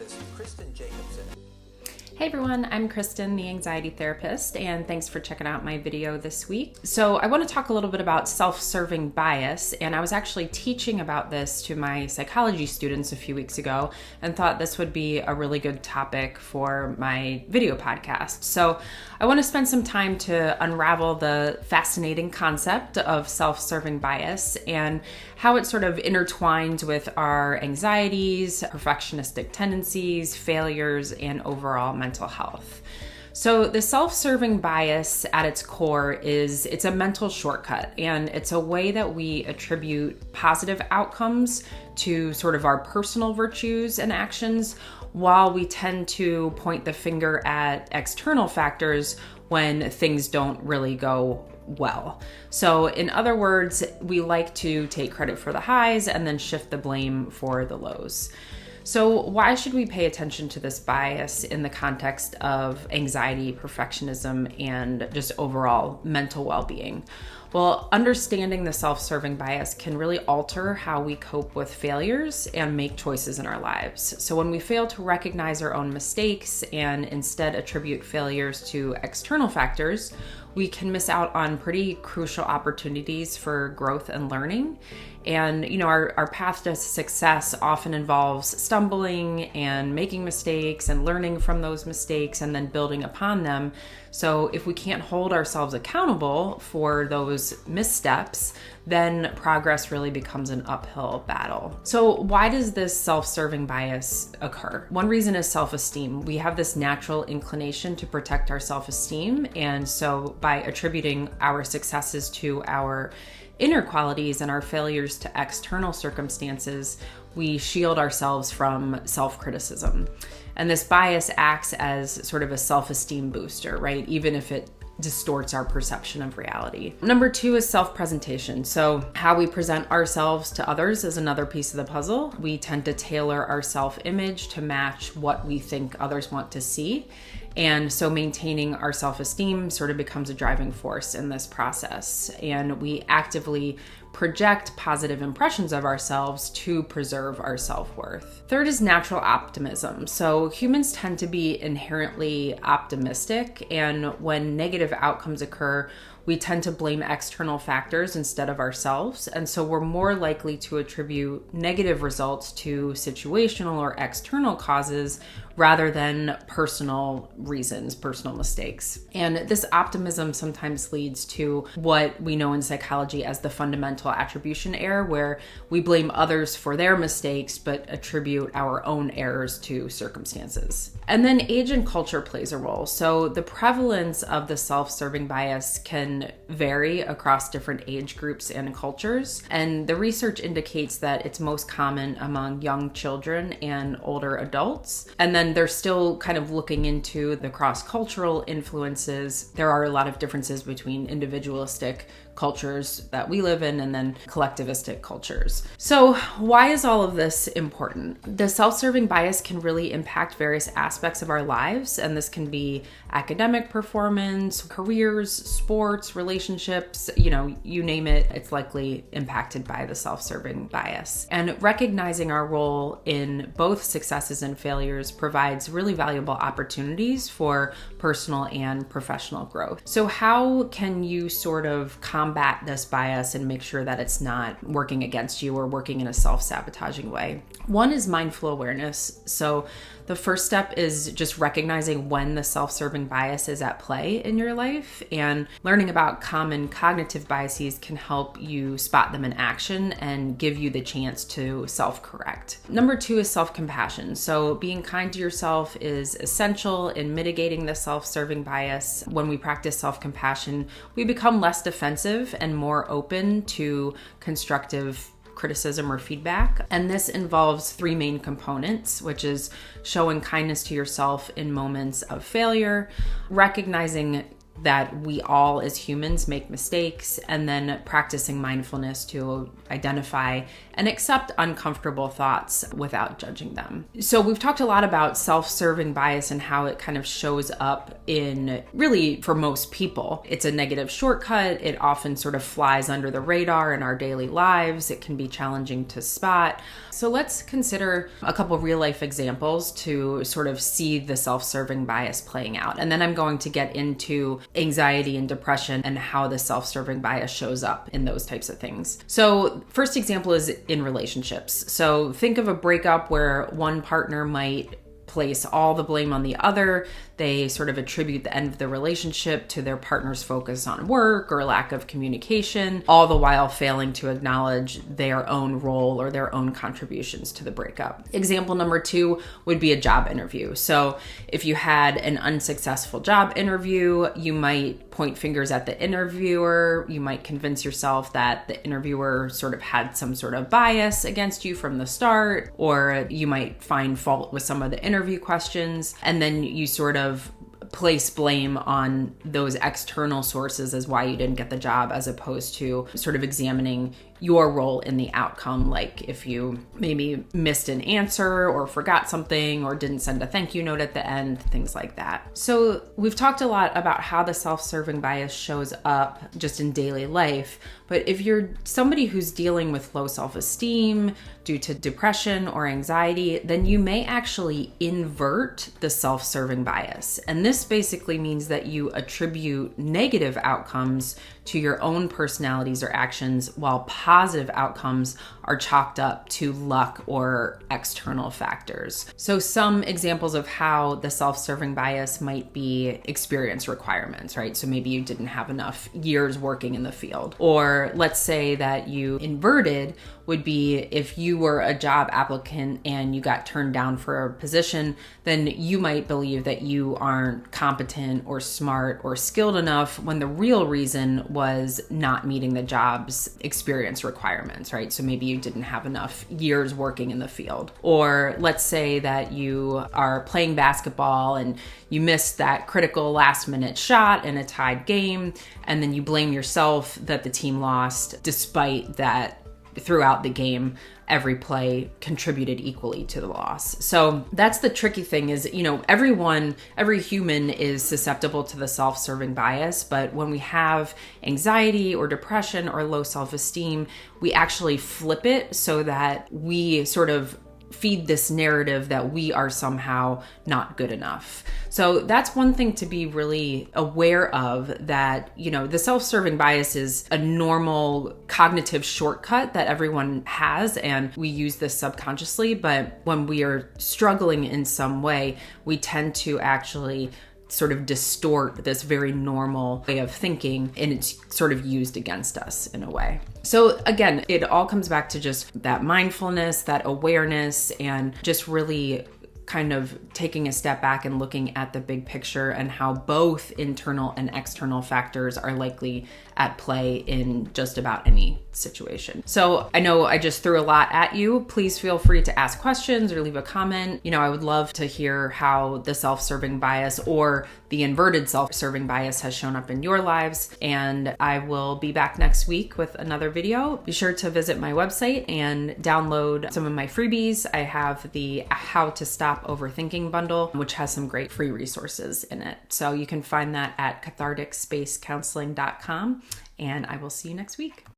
therapist Kristen Jacobson. Hey everyone, I'm Kristen, the anxiety therapist, and thanks for checking out my video this week. So I want to talk a little bit about self-serving bias, and I was actually teaching about this to my psychology students a few weeks ago and thought this would be a really good topic for my video podcast. So I want to spend some time to unravel the fascinating concept of self-serving bias and how it sort of intertwines with our anxieties, perfectionistic tendencies, failures, and overall mental health. So the self-serving bias at its core it's a mental shortcut, and it's a way that we attribute positive outcomes to sort of our personal virtues and actions, while we tend to point the finger at external factors when things don't really go well. So in other words, we like to take credit for the highs and then shift the blame for the lows. So why should we pay attention to this bias in the context of anxiety, perfectionism, and just overall mental well-being? Well, understanding the self-serving bias can really alter how we cope with failures and make choices in our lives. So when we fail to recognize our own mistakes and instead attribute failures to external factors, we can miss out on pretty crucial opportunities for growth and learning. And, our path to success often involves stumbling and making mistakes and learning from those mistakes and then building upon them. So if we can't hold ourselves accountable for those missteps, then progress really becomes an uphill battle. So why does this self-serving bias occur? One reason is self-esteem. We have this natural inclination to protect our self-esteem. And so by attributing our successes to our inner qualities and our failures to external circumstances, we shield ourselves from self-criticism. And this bias acts as sort of a self-esteem booster, right? Even if it distorts our perception of reality. Number two is self-presentation. So how we present ourselves to others is another piece of the puzzle. We tend to tailor our self-image to match what we think others want to see. And so maintaining our self-esteem sort of becomes a driving force in this process. And we actively project positive impressions of ourselves to preserve our self-worth. Third is natural optimism. So humans tend to be inherently optimistic, and when negative outcomes occur, we tend to blame external factors instead of ourselves. And so we're more likely to attribute negative results to situational or external causes rather than personal reasons, personal mistakes. And this optimism sometimes leads to what we know in psychology as the fundamental attribution error, where we blame others for their mistakes but attribute our own errors to circumstances. And then age and culture plays a role. So the prevalence of the self-serving bias can vary across different age groups and cultures. And the research indicates that it's most common among young children and older adults. And then they're still kind of looking into the cross-cultural influences. There are a lot of differences between individualistic cultures that we live in and then collectivistic cultures. So why is all of this important? The self-serving bias can really impact various aspects of our lives, and this can be academic performance, careers, sports, relationships, you name it, it's likely impacted by the self-serving bias. And recognizing our role in both successes and failures provides really valuable opportunities for personal and professional growth. So how can you sort of combat this bias and make sure that it's not working against you or working in a self-sabotaging way? One is mindful awareness. So the first step is just recognizing when the self-serving bias is at play in your life, and learning about common cognitive biases can help you spot them in action and give you the chance to self-correct. Number two is self-compassion. So being kind to yourself is essential in mitigating the self-serving bias. When we practice self-compassion, we become less defensive and more open to constructive criticism or feedback. And this involves three main components, which is showing kindness to yourself in moments of failure, recognizing that we all as humans make mistakes, and then practicing mindfulness to identify and accept uncomfortable thoughts without judging them. So we've talked a lot about self-serving bias and how it kind of shows up in, really, for most people. It's a negative shortcut. It often sort of flies under the radar in our daily lives. It can be challenging to spot. So let's consider a couple real life examples to sort of see the self-serving bias playing out. And then I'm going to get into anxiety and depression and how the self-serving bias shows up in those types of things. So first example is in relationships. So think of a breakup where one partner might place all the blame on the other. They sort of attribute the end of the relationship to their partner's focus on work or lack of communication, all the while failing to acknowledge their own role or their own contributions to the breakup. Example number 2 would be a job interview. So if you had an unsuccessful job interview, you might point fingers at the interviewer. You might convince yourself that the interviewer sort of had some sort of bias against you from the start, or you might find fault with some of the interview questions, and then you sort of place blame on those external sources as why you didn't get the job, as opposed to sort of examining your role in the outcome, like if you maybe missed an answer or forgot something or didn't send a thank you note at the end, things like that. So we've talked a lot about how the self-serving bias shows up just in daily life, but if you're somebody who's dealing with low self-esteem due to depression or anxiety, then you may actually invert the self-serving bias. And this basically means that you attribute negative outcomes to your own personalities or actions, while positive outcomes are chalked up to luck or external factors. So some examples of how the self-serving bias might be experience requirements, right? So maybe you didn't have enough years working in the field. Or let's say that you inverted would be if you were a job applicant and you got turned down for a position, then you might believe that you aren't competent or smart or skilled enough, when the real reason was not meeting the job's experience requirements, right? So maybe you didn't have enough years working in the field. Or let's say that you are playing basketball and you missed that critical last minute shot in a tied game, and then you blame yourself that the team lost, despite that throughout the game, every play contributed equally to the loss. So that's the tricky thing is, every human is susceptible to the self-serving bias, but when we have anxiety or depression or low self-esteem, we actually flip it so that we sort of feed this narrative that we are somehow not good enough. So that's one thing to be really aware of, that, the self-serving bias is a normal cognitive shortcut that everyone has, and we use this subconsciously, but when we are struggling in some way, we tend to actually sort of distort this very normal way of thinking, and it's sort of used against us in a way. So again, it all comes back to just that mindfulness, that awareness, and just really kind of taking a step back and looking at the big picture and how both internal and external factors are likely at play in just about any situation. So I know I just threw a lot at you. Please feel free to ask questions or leave a comment. I would love to hear how the self-serving bias or the inverted self-serving bias has shown up in your lives. And I will be back next week with another video. Be sure to visit my website and download some of my freebies. I have the How to Stop Overthinking bundle, which has some great free resources in it. So you can find that at catharticspacecounseling.com. And I will see you next week.